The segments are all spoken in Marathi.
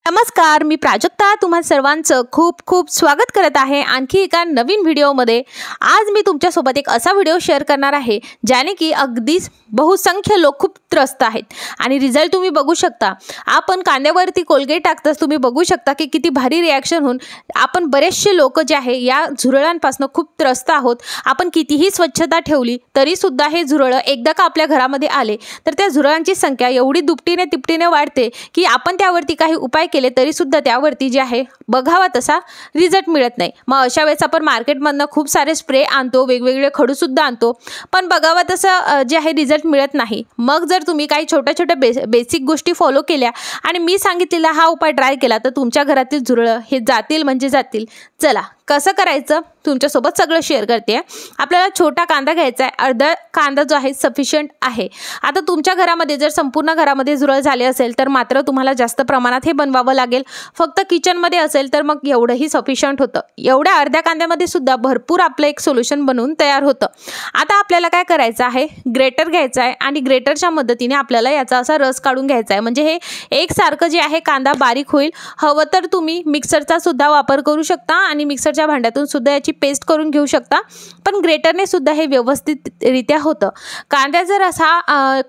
नमस्कार, मी प्राजक्ता तुम्हा सर्वांचं खूप खूप स्वागत करत आहे आणखी एका नवीन व्हिडिओमध्ये। आज मी तुमच्यासोबत एक असा व्हिडिओ शेअर करणार आहे ज्याने की अगदीच बहुसंख्य लोक खूप त्रस्त आहेत आणि रिझल्ट तुम्ही बघू शकता। आपण कांद्यावरती कोलगेट टाकताच तुम्ही बघू शकता की किती भारी रिॲक्शन होऊन आपण बरेचसे लोक जे आहे या झुरळांपासून खूप त्रस्त आहोत। आपण कितीही स्वच्छता ठेवली तरी सुद्धा हे झुरळ एकदा का आपल्या घरामध्ये आले तर त्या झुरळांची संख्या एवढी दुपटीने तिपटीने वाढते की आपण त्यावरती काही उपाय केले तरी सुद्धा त्यावरती जे आहे बघावा तसा रिझल्ट मिळत नाही। मग अशा वेळेस आपण मार्केटमधनं खूप सारे स्प्रे आणतो, वेगवेगळे खडू सुद्धा आणतो, पण बघावा तसं जे आहे रिझल्ट मिळत नाही। मग जर तुम्ही काही छोट्या छोट्या बेसिक गोष्टी फॉलो केल्या आणि मी सांगितलेला हा उपाय ट्राय केला तर तुमच्या घरातील झुरळ हे जातील म्हणजे जातील। चला कसं करायचं तुमच्यासोबत सगळं शेअर करते। आपल्याला छोटा कांदा घ्यायचा आहे, अर्धा कांदा जो आहे सफिशियंट आहे। आता तुमच्या घरामध्ये जर संपूर्ण घरामध्ये झुरळ झाले असेल तर मात्र तुम्हाला जास्त प्रमाणात हे बनवावं लागेल। फक्त किचनमध्ये असेल तर मग एवढंही सफिशियंट होतं। एवढ्या अर्ध्या कांद्यामध्ये सुद्धा भरपूर आपलं एक सोल्युशन बनवून तयार होतं। आता आपल्याला काय करायचं आहे, ग्रेटर घ्यायचं आहे आणि ग्रेटरच्या मदतीने आपल्याला याचा असा रस काढून घ्यायचा आहे, म्हणजे हे एकसारखं जे आहे कांदा बारीक होईल। हवं तर तुम्ही मिक्सरचा सुद्धा वापर करू शकता आणि मिक्सरच्या भांड्यातून सुद्धा याची पेस्ट करून घेऊ शकता, पण ग्रेटरने सुद्धा हे व्यवस्थितरित्या होतं। कांद्याचा रस हा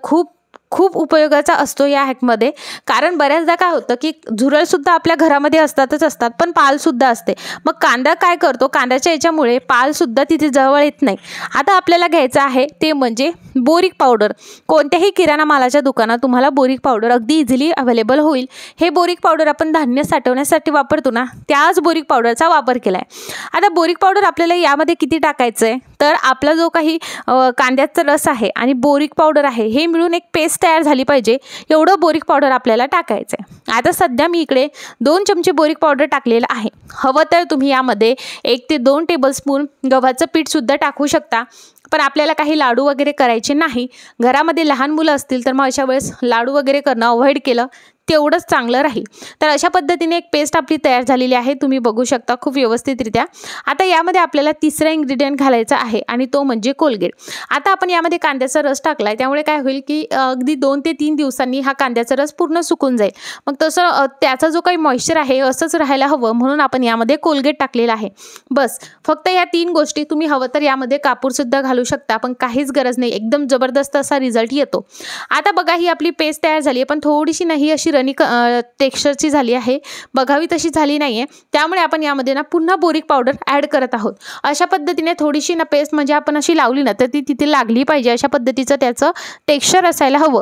खूप उपयोगाचा असतो या हॅकमध्ये, कारण बऱ्याचदा काय होतं की झुरळ सुद्धा आपल्या घरामध्ये असतात पण पाल सुद्धा असते। मग कांदा काय करतो, कांद्याच्या याच्यामुळे पाल सुद्धा तिथे जवळ येत नाही। आता आपल्याला घ्यायचं आहे ते म्हणजे बोरिक पावडर। कोणत्याही किराणा मालाच्या दुकानात तुम्हाला बोरिक पावडर अगदी इझिली अवेलेबल होईल। हे बोरिक पावडर आपण धान्य साठवण्यासाठी वापरतो ना, त्याच बोरिक पावडरचा वापर केला आहे। आता बोरिक पावडर आपल्याला यामध्ये किती टाकायचं आहे तर आपला जो काही कांद्याचा रस आहे आणि बोरिक पावडर आहे हे मिळून एक पेस्ट तयार झाली पाहिजे, एवढं बोरिक पावडर आपल्याला टाकायचं आहे। आता सध्या मी इकडे 2 चमचे बोरिक पावडर टाकलेलं आहे। हवं तर तुम्ही यामध्ये 1 ते 2 टेबलस्पून गव्हाचं पीठ सुद्धा टाकू शकता, पण आपल्याला काही लाडू वगैरे करायचे नाही। घरामध्ये लहान मुलं असतील तर मग अशा वेळेस लाडू वगैरे करणं अवॉइड केलं तेवढंच चांगलं राहील। तर अशा पद्धतीने एक पेस्ट आपली तयार झालेली आहे, तुम्ही बघू शकता खूप व्यवस्थितरित्या। आता यामध्ये आपल्याला तिसरा इन्ग्रेडियंट घालायचा आहे आणि तो म्हणजे कोलगेट। आता आपण यामध्ये कांद्याचा रस टाकलाय त्यामुळे काय होईल की अगदी 2 ते 3 दिवसांनी हा कांद्याचा रस पूर्ण सुकून जाईल। मग तसं त्याचा जो काही मॉइश्चर आहे असंच राहायला हवं म्हणून आपण यामध्ये कोलगेट टाकलेला आहे। बस फक्त या 3 गोष्टी, तुम्ही हवं तर यामध्ये कापूर सुद्धा घालू शकता, पण काहीच गरज नाही, एकदम जबरदस्त असा रिझल्ट येतो। आता बघा ही आपली पेस्ट तयार झाली आहे, पण थोडीशी नाही अशी टेक्स्चरची झाली आहे, बघावी तशी झाली नाहीये। त्यामुळे आपण यामध्ये ना पुन्हा बोरिक पावडर ऍड करत आहोत। अशा पद्धतीने थोडीशी ना पेस्ट म्हणजे आपण अशी लावली ना तर ती तिथे लागली पाहिजे, अशा पद्धतीचं त्याचं टेक्स्चर असायला हवं।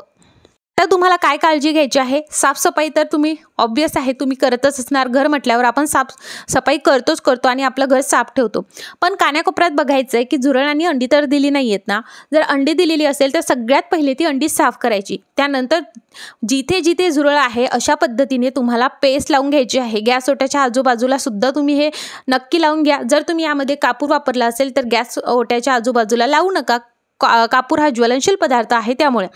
तर तुम्हाला काय काळजी घ्यायची आहे, साफसफाई तर तुम्ही ऑब्वियस आहे तुम्ही करतच असणार। घर म्हटल्यावर आपण साफसफाई करतो आणि आपलं घर साफ ठेवतो, पण कानाकोपऱ्यात बघायचं आहे की झुरळांनी अंडी तर दिली नाही आहेत ना। जर अंडी दिलेली असेल तर सगळ्यात पहिले ती अंडी साफ करायची, त्यानंतर जिथे जिथे झुरळ आहे अशा पद्धतीने तुम्हाला पेस्ट लावून घ्यायची आहे। गॅस ओट्याच्या आजूबाजूला सुद्धा तुम्ही हे नक्की लावून घ्या। जर तुम्ही यामध्ये कापूर वापरला असेल तर गॅस ओट्याच्या आजूबाजूला लावू नका, कापूर हा ज्वलनशील पदार्थ आहे त्यामुळे।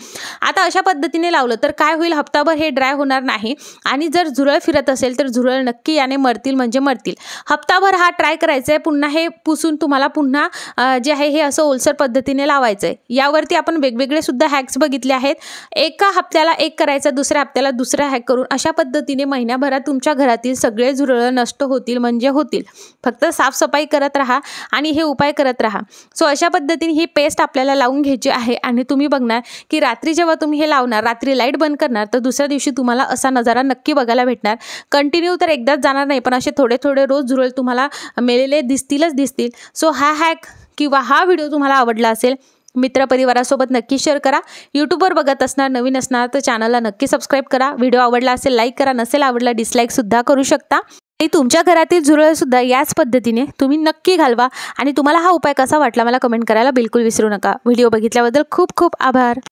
आता अशा पद्धतीने लावलं तर काय होईल, हप्ताभर हे ड्राय होणार नाही आणि जर झुरळ फिरत असेल तर झुरळ नक्की याने मरतील म्हणजे मरतील। हप्ताभर हा ट्राय करायचा आहे, पुन्हा हे पुसून तुम्हाला पुन्हा जे आहे हे असं ओलसर पद्धतीने लावायचं आहे। यावरती आपण वेगवेगळे सुद्धा हॅक्स बघितले आहेत, एका हप्त्याला एक करायचा, दुसऱ्या हप्त्याला दुसरा हॅक करून अशा पद्धतीने महिन्याभरात तुमच्या घरातील सगळे झुरळ नष्ट होतील म्हणजे होतील। फक्त साफसफाई करत राहा आणि हे उपाय करत राहा। सो अशा पद्धतीने ही पेस्ट आपल्याला लावून घ्यायची आहे आणि तुम्ही बघणार की रात्री जेव्हा तुम्ही हे लावणार, रात्री लाईट बंद करणार तर दुसऱ्या दिवशी तुम्हाला असा नजारा नक्की बघायला भेटणार। कंटिन्यू तर एकदाच जाणार नाही, पण असे थोडे थोडे रोज झुरळ तुम्हाला मेलेले दिसतील। सो हा हॅक किंवा हा व्हिडिओ तुम्हाला आवडला असेल मित्रपरिवारासोबत नक्की शेअर करा। यूट्यूबवर बघत असणार, नवीन असणार तर चॅनलला नक्की सबस्क्राईब करा। व्हिडिओ आवडला असेल लाईक करा, नसेल आवडला डिसलाईक सुद्धा करू शकता। आणि तुमच्या घरातील झुरळ सुद्धा याच पद्धतीने तुम्ही नक्की घालवा आणि तुम्हाला हा उपाय कसा वाटला मला कमेंट करायला बिलकुल विसरू नका। व्हिडिओ बघितल्याबद्दल खूप खूप आभार।